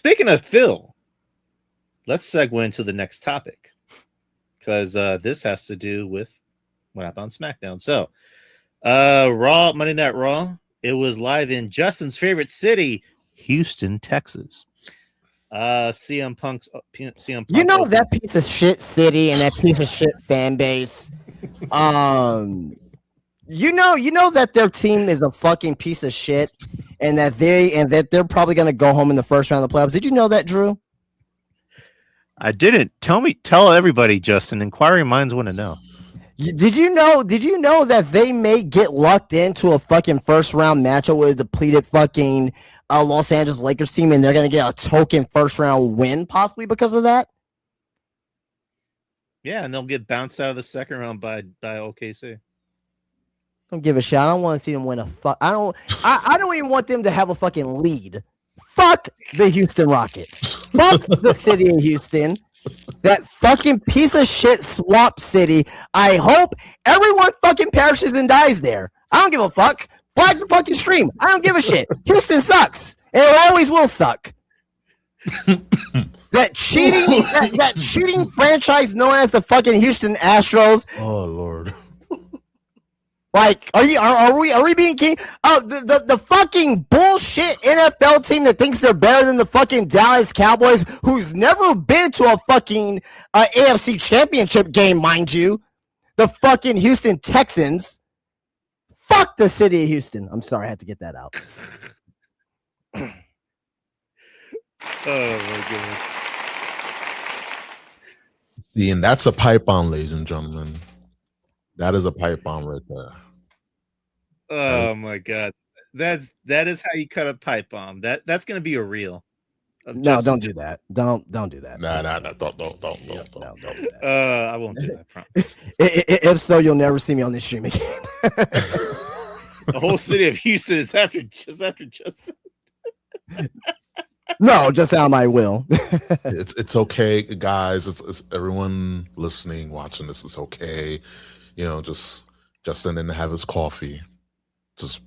Speaking of Phil, let's segue into the next topic because this has to do with what happened on SmackDown. So, Raw, Monday Night Raw, it was live in Justin's favorite city, Houston, Texas. CM Punk. You know that piece of shit city and that piece of shit fan base. You know that their team is a fucking piece of shit, and that they're probably gonna go home in the first round of the playoffs. Did you know that, Drew? I didn't. Tell everybody, Justin. Inquiring minds want to know. Did you know that they may get lucked into a fucking first round matchup with a depleted fucking Los Angeles Lakers team, and they're gonna get a token first round win possibly because of that? Yeah, and they'll get bounced out of the second round by OKC. Don't give a shit. I don't want to see them win a fuck. I don't even want them to have a fucking lead. Fuck the Houston Rockets. Fuck the city of Houston. That fucking piece of shit swamp city. I hope everyone fucking perishes and dies there. I don't give a fuck. Flag the fucking stream. I don't give a shit. Houston sucks. And it always will suck. That cheating franchise known as the fucking Houston Astros. Oh Lord. Like, are we being king? Oh, the fucking bullshit NFL team that thinks they're better than the fucking Dallas Cowboys, who's never been to a fucking AFC Championship game, mind you. The fucking Houston Texans. Fuck the city of Houston. I'm sorry, I had to get that out. Oh my god. See, and that's a pipe bomb, ladies and gentlemen. That is a pipe bomb right there. Oh my god. That is how you cut a pipe bomb. That's gonna be a reel. No, don't do that. Don't do that. Nah, don't do that. I won't do that, I promise. If so, you'll never see me on this stream again. The whole city of Houston is after Justin. No, just how I will. It's okay, guys. It's everyone listening, watching this. It's okay. You know, just Justin didn't have his coffee. Just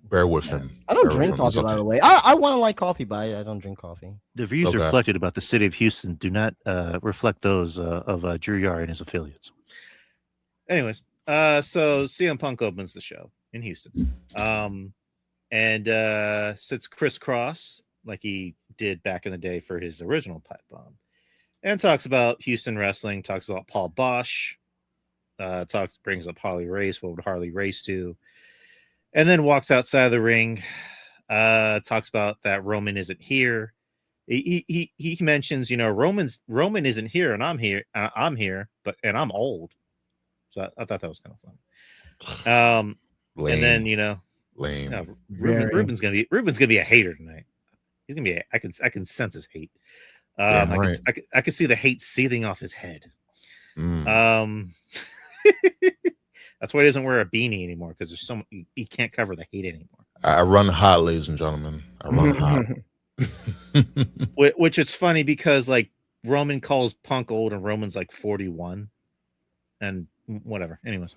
bear with him. I don't drink coffee, by the way. I want to like coffee, but I don't drink coffee. The views reflected about the city of Houston do not reflect those of Drew Yar and his affiliates. Anyways, so CM Punk opens the show in Houston, and sits crisscross like he did back in the day for his original pipe bomb, and talks about Houston wrestling. Talks about Paul Bosch. Brings up Harley Race. What would Harley Race do? And then walks outside of the ring. Talks about that Roman isn't here. He mentions, Roman isn't here, and I'm here. I'm I'm old. So I thought that was kind of fun. And then lame. Ruben's gonna be a hater tonight. He's gonna be. I can sense his hate. I can see the hate seething off his head. That's why he doesn't wear a beanie anymore, because there's he can't cover the hate anymore. I run hot, ladies and gentlemen. I run hot. Which it's funny because like Roman calls Punk old, and Roman's like 41, and whatever. Anyways,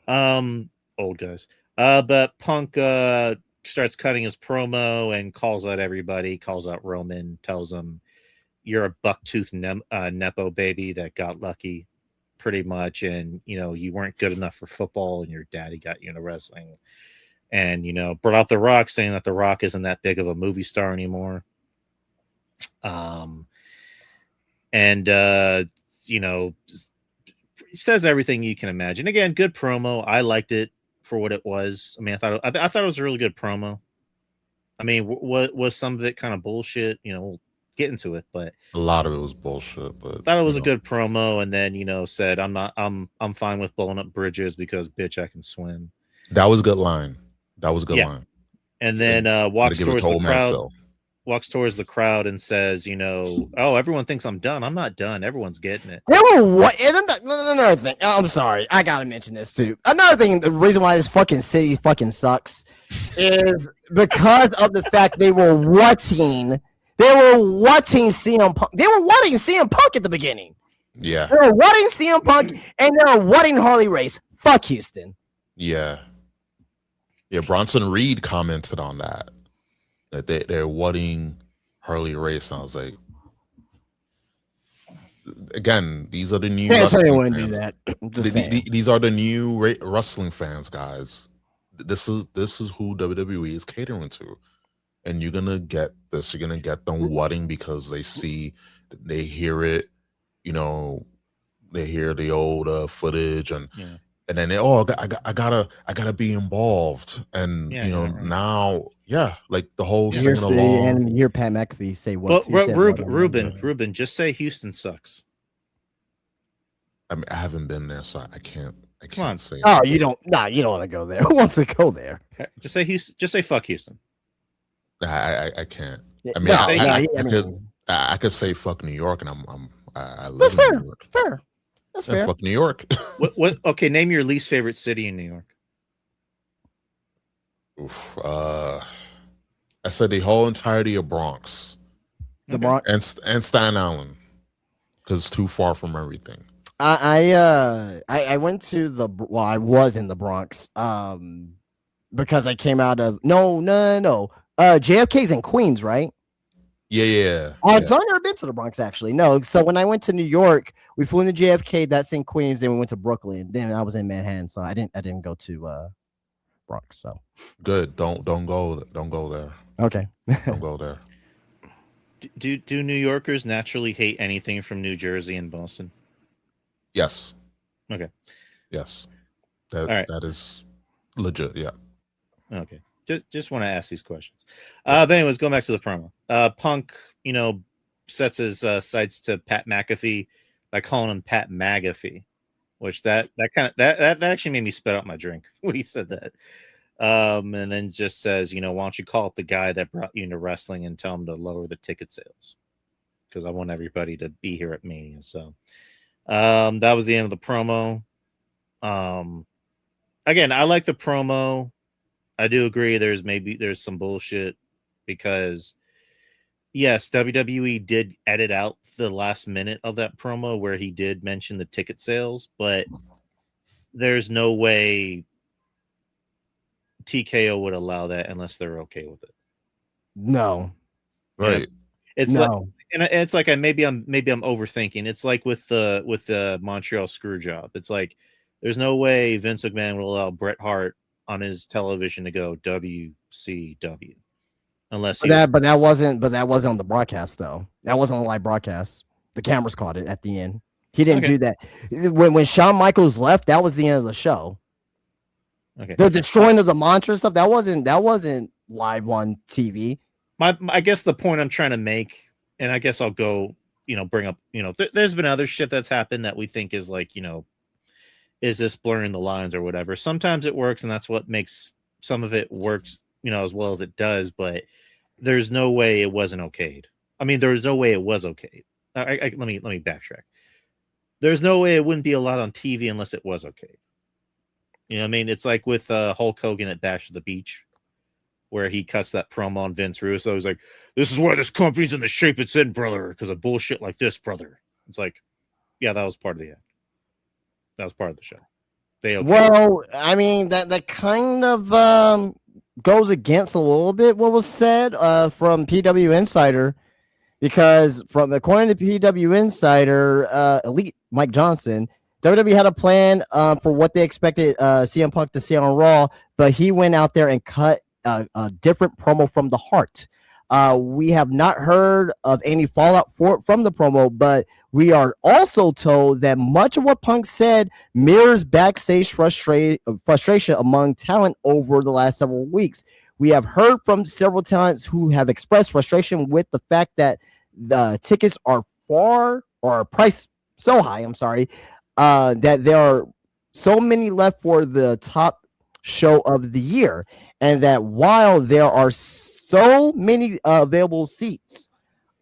old guys. But Punk starts cutting his promo and calls out everybody. Calls out Roman, tells him, "You're a buck-toothed nepo baby that got lucky." Pretty much, and you weren't good enough for football, and your daddy got you into wrestling, and brought up The Rock, saying that The Rock isn't that big of a movie star anymore. He says everything you can imagine. Again, good promo. I liked it for what it was. I mean, I thought it was a really good promo. I mean, was some of it kind of bullshit? We'll get into it, but a lot of it was bullshit. But thought it was a good promo, and then said I'm fine with blowing up bridges because bitch I can swim. That was a good line. Line. And then walks towards the crowd. Walks towards the crowd and says, "Oh, everyone thinks I'm done. I'm not done. Everyone's getting it." Another thing. I'm sorry, I gotta mention this too. Another thing, the reason why this fucking city fucking sucks is because of the fact they were wanting CM Punk. They were wanting CM Punk at the beginning. Yeah. They were wanting CM Punk, and they were wanting Harley Race. Fuck Houston. Yeah. Yeah, Bronson Reed commented on that. That they're wanting Harley Race. And I was like, again, these are the new Can't tell you wrestling when to do fans. that. I'm just saying. These are the new wrestling fans, guys. This is who WWE is catering to, and you're gonna get this. You're gonna get them whatting because they hear it. You know, they hear the old footage and then they I gotta be involved and now like the whole singing along and you hear Pat McAfee say what? But Ruben, just say Houston sucks. I mean, I haven't been there, so I can't say. Oh, you don't want to go there. Who wants to go there? Just say Houston. Just say fuck Houston. I can't. I mean, I could say fuck New York, and I live in New York. Fair. That's fair. Fuck New York. What? Okay, name your least favorite city in New York. Oof, I said the whole entirety of Bronx. The Bronx and Staten Island, because it's too far from everything. I went to I was in the Bronx because I came out of no JFK's in Queens, right? Yeah. So I've never been to the Bronx actually. No, so when I went to New York, we flew into JFK, that's in Queens, then we went to Brooklyn, then I was in Manhattan, so I didn't go to Bronx. So good. Don't go there. Okay. Don't go there. Do New Yorkers naturally hate anything from New Jersey and Boston? Yes. Okay. Yes. That is legit. Yeah. Okay. Just want to ask these questions. But anyways, going back to the promo. Punk, sets his sights to Pat McAfee by calling him Pat McAfee, which that actually made me spit out my drink when he said that. And then just says, why don't you call up the guy that brought you into wrestling and tell him to lower the ticket sales, because I want everybody to be here at Mania. So that was the end of the promo. Again, I like the promo. I do agree there's some bullshit because yes, WWE did edit out the last minute of that promo where he did mention the ticket sales, but there's no way TKO would allow that unless they're okay with it. No. Right. It's like, and it's like maybe I'm overthinking. It's like with the Montreal screw job. It's like there's no way Vince McMahon will allow Bret Hart on his television to go WCW unless that wasn't on the broadcast though. That wasn't a live broadcast. The cameras caught it at the end. He didn't do that. When Shawn Michaels left, that was the end of the show. Okay. The destroying of the mantra stuff, that wasn't live on TV. I guess the point I'm trying to make, and I guess I'll go, bring up, there's been other shit that's happened that we think is like, is this blurring the lines or whatever? Sometimes it works, and that's what makes some of it works, as well as it does. But there's no way it wasn't okayed. I mean, there's no way it was okayed. Let me backtrack. There's no way it wouldn't be allowed on TV unless it was okay. You know what I mean? It's like with Hulk Hogan at Bash at the Beach, where he cuts that promo on Vince Russo. He's like, "This is why this company's in the shape it's in, brother, because of bullshit like this, brother." It's like, yeah, that was part of the act. That was part of the show. Well, I mean, that kind of goes against a little bit what was said from PW Insider, because according to PW Insider, Elite Mike Johnson, WWE had a plan for what they expected CM Punk to see on Raw, but he went out there and cut a different promo from the heart. We have not heard of any fallout from the promo, but we are also told that much of what Punk said mirrors backstage frustration among talent over the last several weeks. We have heard from several talents who have expressed frustration with the fact that the tickets are priced so high. I'm sorry, that there are so many left for the top show of the year, and that while there are so many available seats,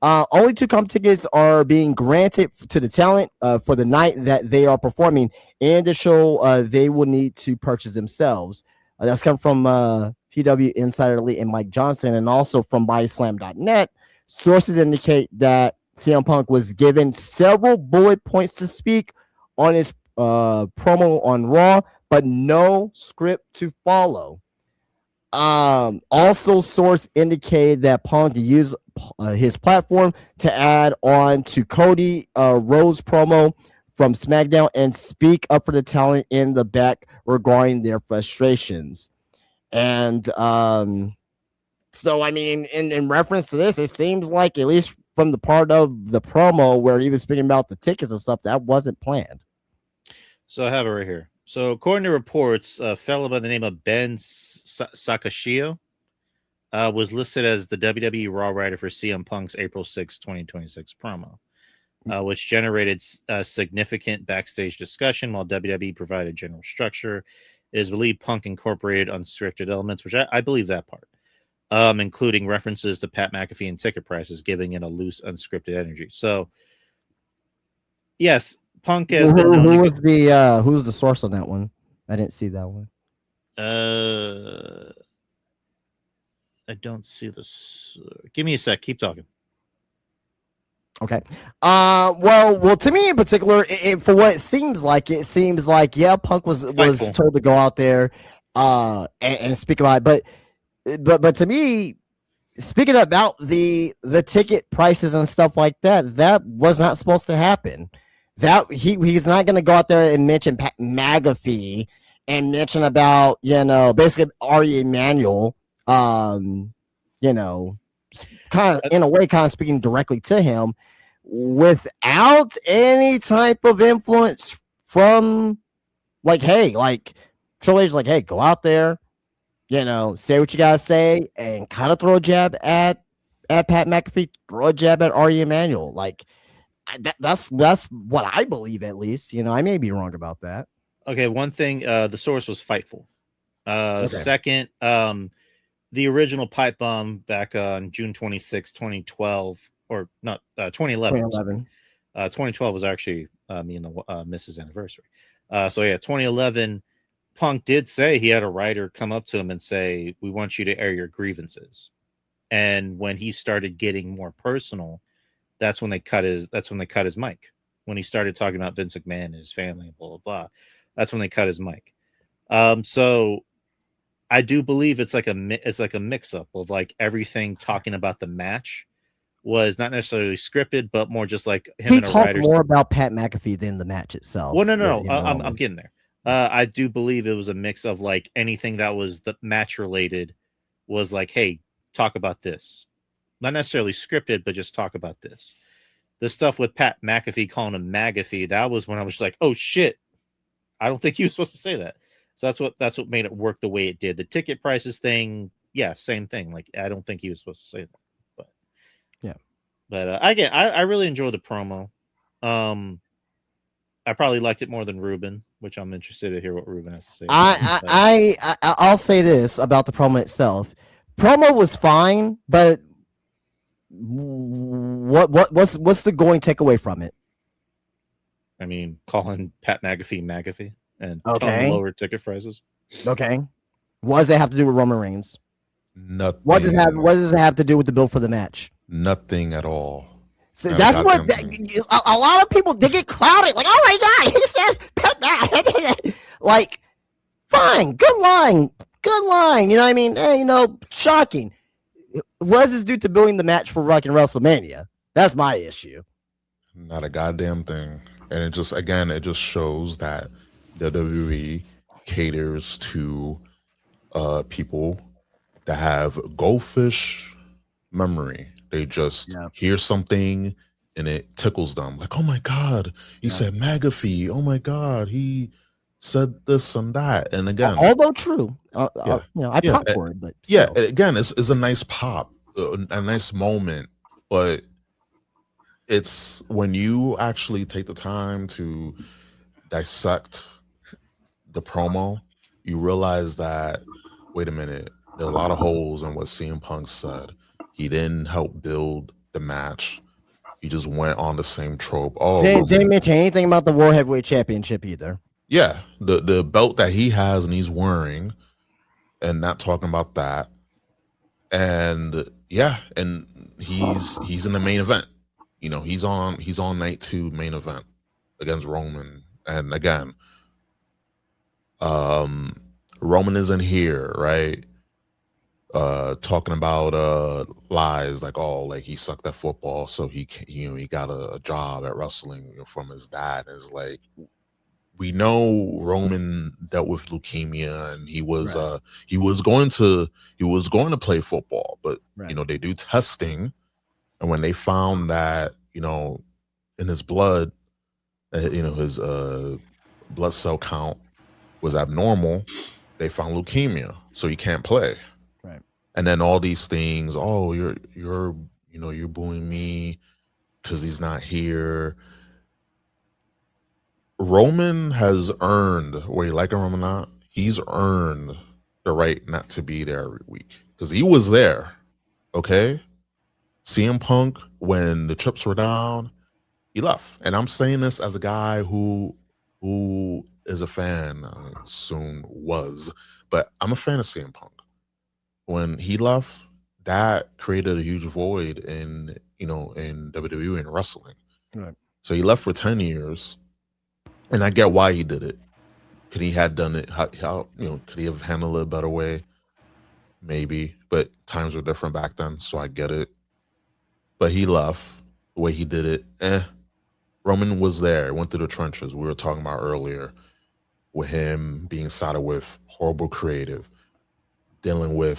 only 2 comp tickets are being granted to the talent for the night that they are performing, and the show they will need to purchase themselves. That's come from PW Insider Elite and Mike Johnson, and also from BodySlam.net. Sources indicate that CM Punk was given several bullet points to speak on his promo on Raw, but no script to follow. Also, source indicated that Punk used his platform to add on to Cody Rhodes promo from SmackDown and speak up for the talent in the back regarding their frustrations. And so, I mean, in reference to this, it seems like, at least from the part of the promo where he was speaking about the tickets and stuff, that wasn't planned. So I have it right here. So according to reports, a fellow by the name of Ben Sakashio was listed as the WWE Raw writer for CM Punk's April 6, 2026 promo, which generated significant backstage discussion while WWE provided general structure. It is believed Punk incorporated unscripted elements, which I believe that part, including references to Pat McAfee and ticket prices, giving it a loose, unscripted energy. So, yes, Punk has been known who was the source on that one? I didn't see that one. I don't see this. Give me a sec. Keep talking. Okay. Well, to me in particular, for what it seems like, yeah, Punk was told to go out there, and speak about it. But to me, speaking about the ticket prices and stuff like that, that was not supposed to happen. That he's not going to go out there and mention Pat McAfee and mention about, basically Ari Emanuel, kind of in a way, kind of speaking directly to him without any type of influence from, like, hey, like Triple H, like, hey, go out there, say what you gotta say, and kind of throw a jab at Pat McAfee, throw a jab at Ari Emanuel. Like, that's what I believe, at least. I may be wrong about that. Okay, one thing, the source was Fightful. Okay. Second, the original Pipebomb back on June 26, 2012, or not, 2011. 2012 was actually me and the Mrs. anniversary. So yeah, 2011, Punk did say he had a writer come up to him and say, "We want you to air your grievances." And when he started getting more personal, that's when they cut his mic. When he started talking about Vince McMahon and his family and blah blah blah, that's when they cut his mic. So I do believe it's like a mix up of like everything talking about the match was not necessarily scripted, but more just like him he and a talked writer more about Pat McAfee than the match itself. Well, no. I'm getting there. I do believe it was a mix of like anything that was the match related was like, hey, talk about this. Not necessarily scripted, but just talk about this. The stuff with Pat McAfee calling him McAfee, that was when I was like, oh shit, I don't think he was supposed to say that. So that's what made it work the way it did. The ticket prices thing, yeah, same thing. Like, I don't think he was supposed to say that. But yeah. But I really enjoy the promo. I probably liked it more than Ruben, which I'm interested to hear what Ruben has to say. I'll say this about the promo itself. Promo was fine, but what's the going takeaway from it? I mean, calling Pat McAfee and okay, lower ticket prices. Okay, what does that have to do with Roman Reigns? Nothing. What does it have to do with the bill for the match? Nothing at all. So that's what a lot of people, they get clouded. Like, oh my god, he said Pat McAfee. Like, fine, good line. You know what I mean? Shocking. What does this do to building the match for fucking WrestleMania? That's my issue. Not a goddamn thing. And it just shows that WWE caters to people that have goldfish memory. They just hear something and it tickles them. Like, oh my god, he said McAfee. Oh my god, he said this and that. And again, although true, I pop for it, but still. Again, it's a nice pop, a nice moment, but it's when you actually take the time to dissect the promo, you realize that, wait a minute, there are a lot of holes in what CM Punk said. He didn't help build the match. He just went on the same trope. Oh, didn't mention anything about the World Heavyweight Championship either. Yeah, the belt that he has and he's wearing, and not talking about that. And yeah, and he's in the main event. He's on night 2 main event against Roman. And again, Roman isn't here, right? talking about lies, like, oh, like he sucked at football, so he got a job at wrestling, from his dad. It's like, we know Roman dealt with leukemia, and he was Right. he was going to play football, but Right. they do testing, and when they found that, in his blood, his blood cell count was abnormal, they found leukemia, so he can't play. Right. And then all these things, oh, you're booing me because he's not here. Roman has earned, whether you like him or not, he's earned the right not to be there every week, because he was there. Okay, CM Punk, when the chips were down, he left. And I'm saying this as a guy who is a fan, soon was, but I'm a fan of CM Punk. When he left, that created a huge void in WWE and wrestling. Right. So he left for 10 years, and I get why he did it. Could he have done it? How could he have handled it a better way? Maybe, but times were different back then, so I get it. But he left the way he did it. Roman was there, went through the trenches. We were talking about earlier, with him being saddled with horrible creative, dealing with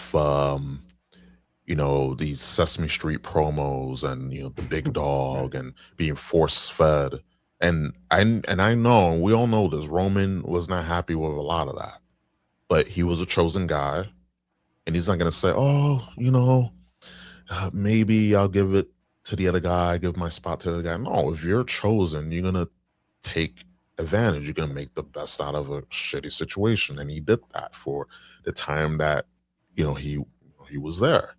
these Sesame Street promos, and the big dog, and being force fed. And I know, we all know this, Roman was not happy with a lot of that. But he was a chosen guy, and he's not gonna say, oh, maybe I'll give it to the other guy, give my spot to the other guy. No, if you're chosen, you're gonna take advantage. You're gonna make the best out of a shitty situation, and he did that for the time that he was there.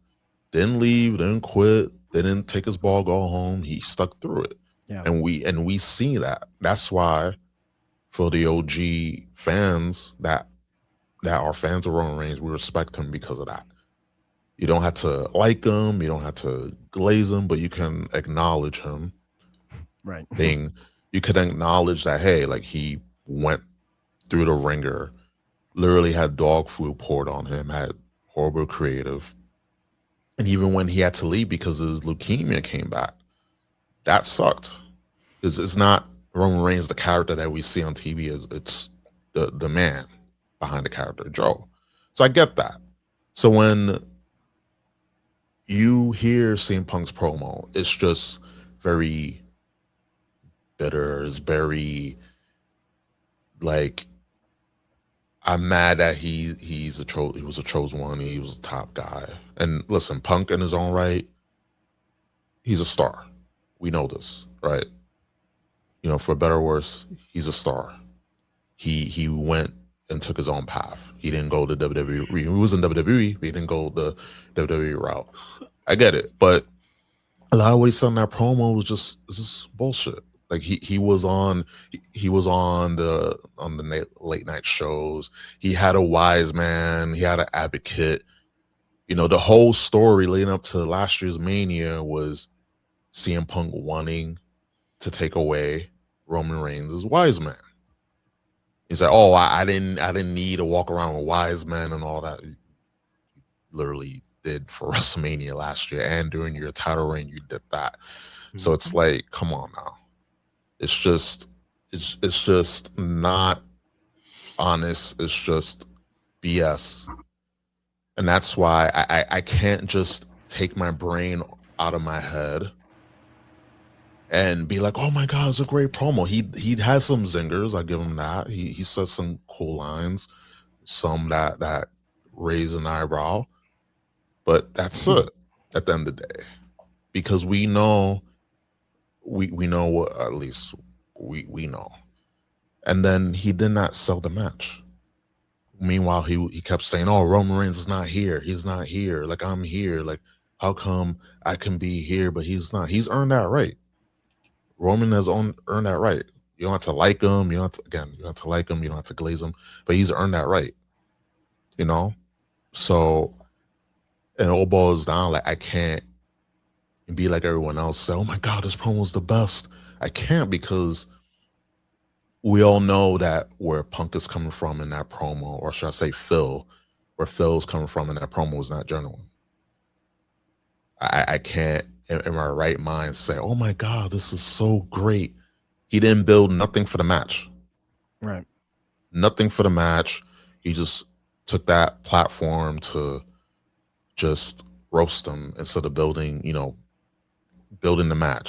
Didn't leave, didn't quit, didn't take his ball, go home. He stuck through it, Yeah. and we see that. That's why, for the OG fans that are fans of Roman Reigns, we respect him because of that. You don't have to like him, you don't have to glaze him, but you can acknowledge him. Right. You can acknowledge that, hey, like, he went through the ringer, literally had dog food poured on him, had horrible creative. And even when he had to leave because his leukemia came back, that sucked. It's not Roman Reigns, the character that we see on TV. It's the man behind the character, Joe. So I get that. So when you hear CM Punk's promo, it's just very bitter. It's very, like, I'm mad that he was a chosen one. He was a top guy. And listen, Punk in his own right, he's a star. We know this, right? For better or worse, he's a star. He went and took his own path. He didn't go the WWE. He was in WWE, but he didn't go the WWE route. I get it, but a lot of what he said in that promo was just bullshit. Like, he was on the late night shows. He had a wise man. He had an advocate. The whole story leading up to last year's Mania was CM Punk wanting to take away Roman Reigns' wise man. He's like, oh, I didn't need to walk around with wise men and all that. You literally did for WrestleMania last year, and during your title reign, you did that. Mm-hmm. So it's like, come on now. It's just not honest. It's just BS. And that's why I can't just take my brain out of my head and be like, oh my God, it's a great promo. He has some zingers, I give him that. He says some cool lines, some that raise an eyebrow. But that's it at the end of the day. Because we know what, at least we know. And then he did not sell the match. Meanwhile, he kept saying, oh, Roman Reigns is not here. He's not here. Like, I'm here. Like, how come I can be here, but he's not? He's earned that right. Roman has earned that right. You don't have to like him. You don't have to like him. You don't have to glaze him. But he's earned that right. So, it all boils down, like, I can't be like everyone else, say, oh my God, this promo was the best. I can't, because we all know that where Punk is coming from in that promo, or should I say Phil, where Phil's coming from, and that promo was not genuine. I can't, in my right mind, say, "Oh my God, this is so great." He didn't build nothing for the match. Right. Nothing for the match. He just took that platform to just roast them instead of building the match.